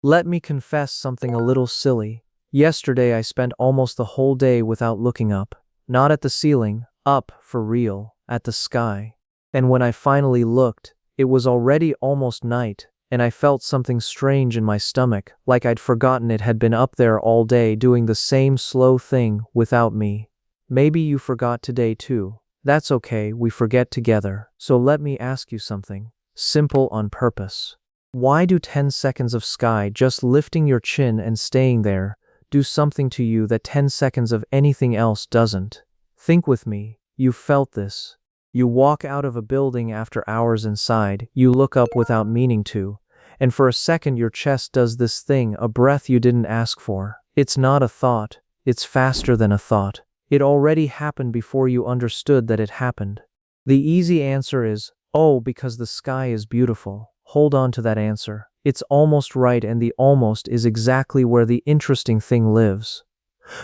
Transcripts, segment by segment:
Let me confess something a little silly. Yesterday I spent almost the whole day without looking up. Not at the ceiling, up, for real, at the sky. And when I finally looked, it was already almost night, and I felt something strange in my stomach, like I'd forgotten it had been up there all day doing the same slow thing without me. Maybe you forgot today too. That's okay, we forget together. So let me ask you something. Simple on purpose. Why do 10 seconds of sky just lifting your chin and staying there do something to you that 10 seconds of anything else doesn't? Think with me, you felt this. You walk out of a building after hours inside, you look up without meaning to, and for a second your chest does this thing, a breath you didn't ask for. It's not a thought, it's faster than a thought. It already happened before you understood that it happened. The easy answer is, oh, because the sky is beautiful. Hold on to that answer. It's almost right, and the almost is exactly where the interesting thing lives.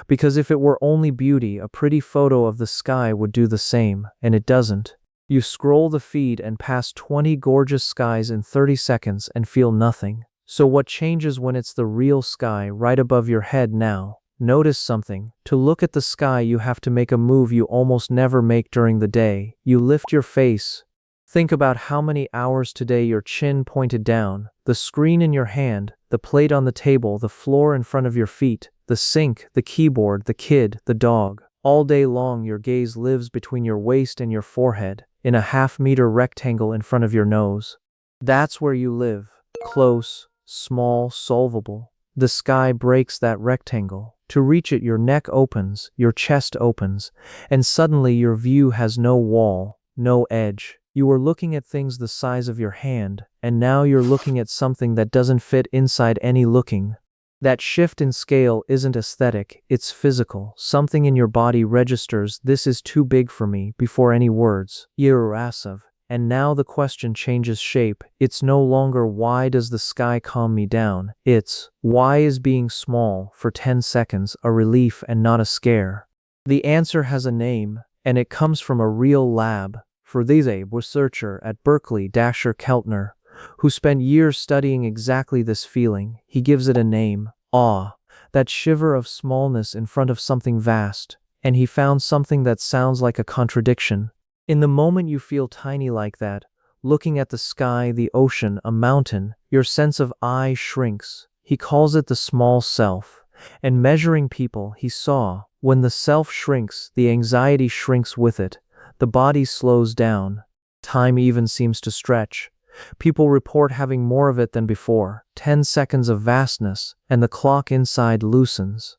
Because if it were only beauty, a pretty photo of the sky would do the same, and it doesn't. You scroll the feed and pass 20 gorgeous skies in 30 seconds and feel nothing. So what changes when it's the real sky right above your head now? Notice something. To look at the sky, you have to make a move you almost never make during the day. You lift your face. Think about how many hours today your chin pointed down, the screen in your hand, the plate on the table, the floor in front of your feet, the sink, the keyboard, the kid, the dog. All day long your gaze lives between your waist and your forehead, in a half-meter rectangle in front of your nose. That's where you live. Close, small, solvable. The sky breaks that rectangle. To reach it, your neck opens, your chest opens, and suddenly your view has no wall, no edge. You were looking at things the size of your hand, and now you're looking at something that doesn't fit inside any looking. That shift in scale isn't aesthetic, it's physical. Something in your body registers, this is too big for me, before any words. Yerurasav. And now the question changes shape. It's no longer why does the sky calm me down? It's why is being small for 10 seconds a relief and not a scare? The answer has a name, and it comes from a real lab. For this a researcher at Berkeley, Dasher Keltner, who spent years studying exactly this feeling. He gives it a name, awe, that shiver of smallness in front of something vast, and he found something that sounds like a contradiction. In the moment you feel tiny like that, looking at the sky, the ocean, a mountain, your sense of I shrinks. He calls it the small self, and measuring people he saw, when the self shrinks, the anxiety shrinks with it. The body slows down. Time even seems to stretch. People report having more of it than before. 10 seconds of vastness, and the clock inside loosens.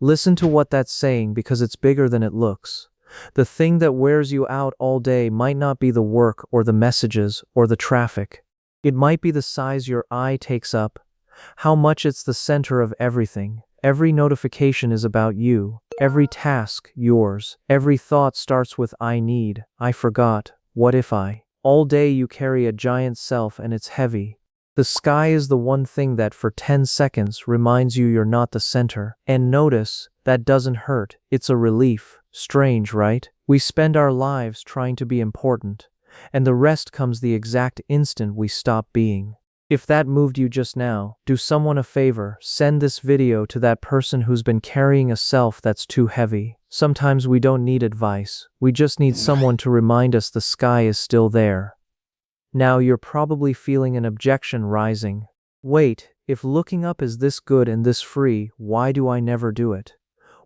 Listen to what that's saying, because it's bigger than it looks. The thing that wears you out all day might not be the work or the messages or the traffic. It might be the size your eye takes up, how much it's the center of everything. Every notification is about you. Every task, yours. Every thought starts with I need, I forgot, what if I. All day you carry a giant self and it's heavy. The sky is the one thing that for 10 seconds reminds you you're not the center. And notice, that doesn't hurt, it's a relief. Strange, right? We spend our lives trying to be important, and the rest comes the exact instant we stop being. If that moved you just now, do someone a favor, send this video to that person who's been carrying a self that's too heavy. Sometimes we don't need advice, we just need someone to remind us the sky is still there. Now you're probably feeling an objection rising. Wait, if looking up is this good and this free, why do I never do it?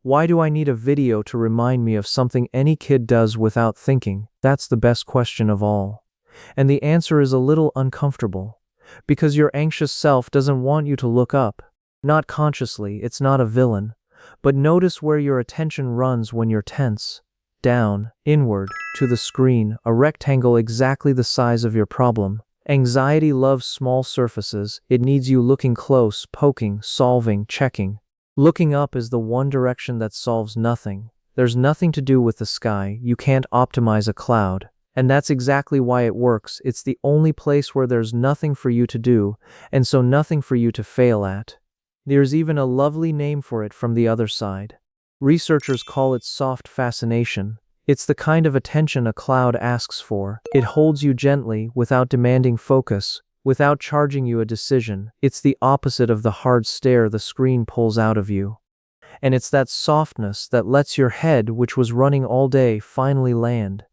Why do I need a video to remind me of something any kid does without thinking? That's the best question of all. And the answer is a little uncomfortable. Because your anxious self doesn't want you to look up. Not consciously, it's not a villain. But notice where your attention runs when you're tense. Down, inward, to the screen, a rectangle exactly the size of your problem. Anxiety loves small surfaces, it needs you looking close, poking, solving, checking. Looking up is the one direction that solves nothing. There's nothing to do with the sky, you can't optimize a cloud. And that's exactly why it works. It's the only place where there's nothing for you to do, and so nothing for you to fail at. There's even a lovely name for it from the other side. Researchers call it soft fascination. It's the kind of attention a cloud asks for. It holds you gently, without demanding focus, without charging you a decision. It's the opposite of the hard stare the screen pulls out of you. And it's that softness that lets your head, which was running all day, finally land.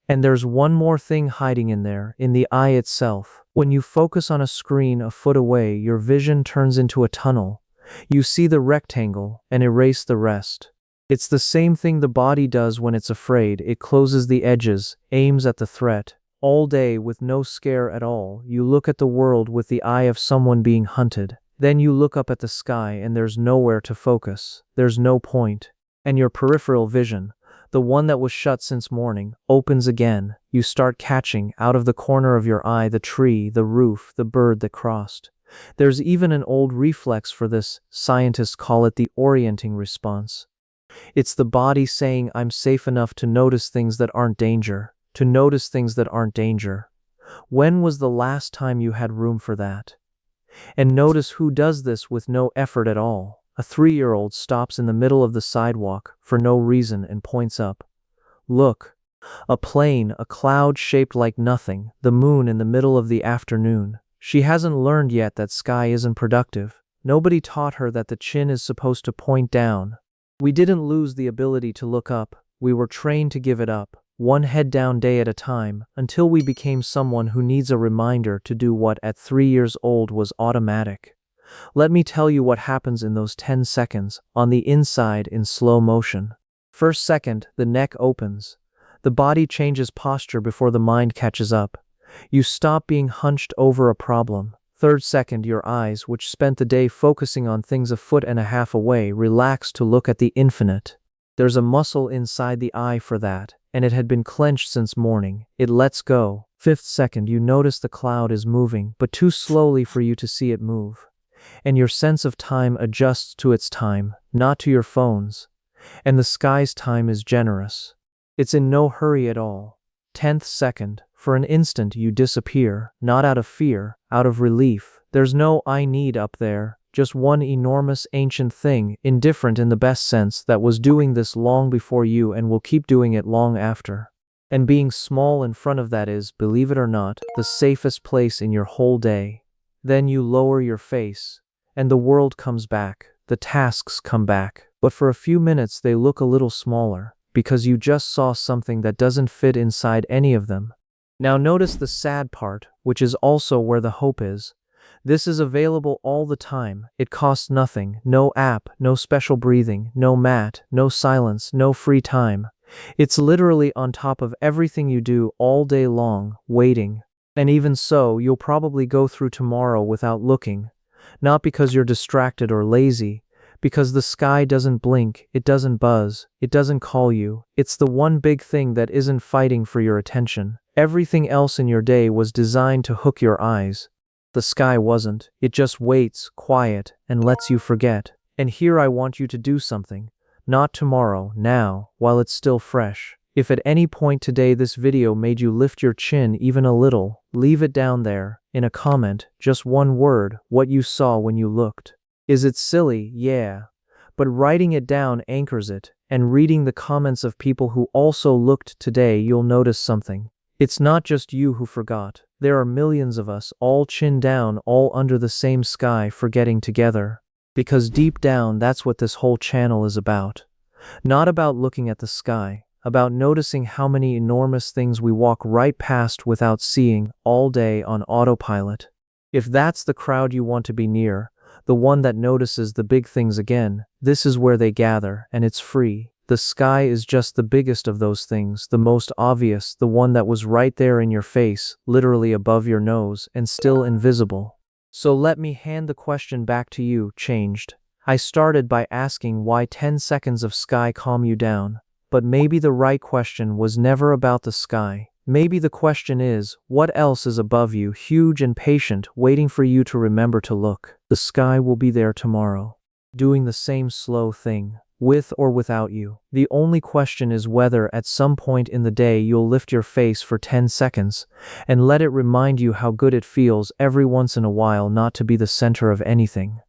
And there's one more thing hiding in there, in the eye itself. When you focus on a screen a foot away, your vision turns into a tunnel. You see the rectangle and erase the rest. It's the same thing the body does when it's afraid. It closes the edges, aims at the threat. All day with no scare at all, you look at the world with the eye of someone being hunted. Then you look up at the sky and there's nowhere to focus. There's no point. And your peripheral vision, the one that was shut since morning, opens again. You start catching, out of the corner of your eye, the tree, the roof, the bird that crossed. There's even an old reflex for this. Scientists call it the orienting response. It's the body saying, I'm safe enough to notice things that aren't danger. To notice things that aren't danger. When was the last time you had room for that? And notice who does this with no effort at all. A 3-year-old stops in the middle of the sidewalk for no reason and points up. Look. A plane, a cloud shaped like nothing, the moon in the middle of the afternoon. She hasn't learned yet that sky isn't productive. Nobody taught her that the chin is supposed to point down. We didn't lose the ability to look up. We were trained to give it up. One head down day at a time, until we became someone who needs a reminder to do what at 3 years old was automatic. Let me tell you what happens in those 10 seconds, on the inside in slow motion. First second, the neck opens. The body changes posture before the mind catches up. You stop being hunched over a problem. Third second, your eyes, which spent the day focusing on things a foot and a half away, relax to look at the infinite. There's a muscle inside the eye for that, and it had been clenched since morning. It lets go. Fifth second, you notice the cloud is moving, but too slowly for you to see it move. And your sense of time adjusts to its time, not to your phone's. And the sky's time is generous. It's in no hurry at all. 10th second, for an instant you disappear, not out of fear, out of relief. There's no I need up there, just one enormous ancient thing, indifferent in the best sense, that was doing this long before you and will keep doing it long after. And being small in front of that is, believe it or not, the safest place in your whole day. Then you lower your face, and the world comes back, the tasks come back, but for a few minutes they look a little smaller, because you just saw something that doesn't fit inside any of them. Now notice the sad part, which is also where the hope is. This is available all the time. It costs nothing, no app, no special breathing, no mat, no silence, no free time. It's literally on top of everything you do all day long, waiting. And even so, you'll probably go through tomorrow without looking. Not because you're distracted or lazy, because the sky doesn't blink, it doesn't buzz, it doesn't call you. It's the one big thing that isn't fighting for your attention. Everything else in your day was designed to hook your eyes. The sky wasn't. It just waits, quiet, and lets you forget. And here I want you to do something. Not tomorrow, now, while it's still fresh. If at any point today this video made you lift your chin even a little, leave it down there, in a comment, just one word, what you saw when you looked. Is it silly? Yeah. But writing it down anchors it, and reading the comments of people who also looked today, you'll notice something. It's not just you who forgot. There are millions of us, all chin down, all under the same sky, forgetting together. Because deep down, that's what this whole channel is about. Not about looking at the sky. About noticing how many enormous things we walk right past without seeing, all day on autopilot. If that's the crowd you want to be near, the one that notices the big things again, this is where they gather, and it's free. The sky is just the biggest of those things, the most obvious, the one that was right there in your face, literally above your nose, and still invisible. So let me hand the question back to you, changed. I started by asking why 10 seconds of sky calm you down. But maybe the right question was never about the sky. Maybe the question is, what else is above you, huge and patient, waiting for you to remember to look? The sky will be there tomorrow, doing the same slow thing, with or without you. The only question is whether at some point in the day you'll lift your face for 10 seconds and let it remind you how good it feels every once in a while not to be the center of anything.